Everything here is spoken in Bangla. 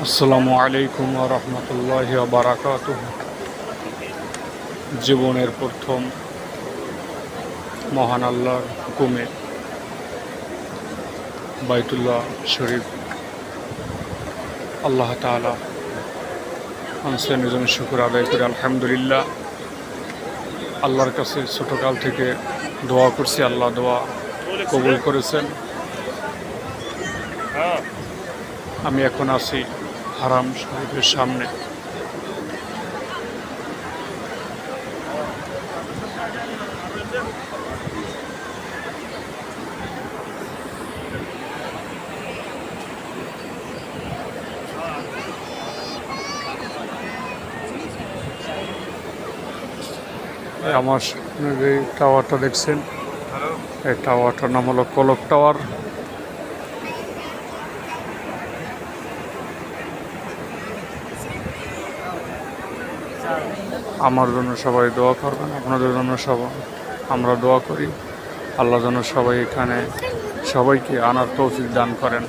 আসসালামু আলাইকুম ওয়া রাহমাতুল্লাহি ওয়া বারাকাতুহু। জীবনের প্রথম মহান আল্লাহর হুকুমে বাইতুল্লাহ শরীফ আল্লাহ তাআলা আনছেন, এজন্য শুকর আদায় করে আলহামদুলিল্লাহ। আল্লাহর কাছে ছোটকাল থেকে দোয়া করছি, আল্লাহ দোয়া কবুল করেছেন। আমি এখন আছি হারাম শরীফের সামনে। আমার সামনে যে টাওয়ারটা দেখছেন, এই টাওয়ারটার নাম হলো কলক টাওয়ার। আমার জন্য সবাই দোয়া করবেন, আপনাদের জন্য সবাই আমরা দোয়া করি। আল্লাহ যেন সবাই এখানে সবাইকে আনার তৌফিক দান করেন।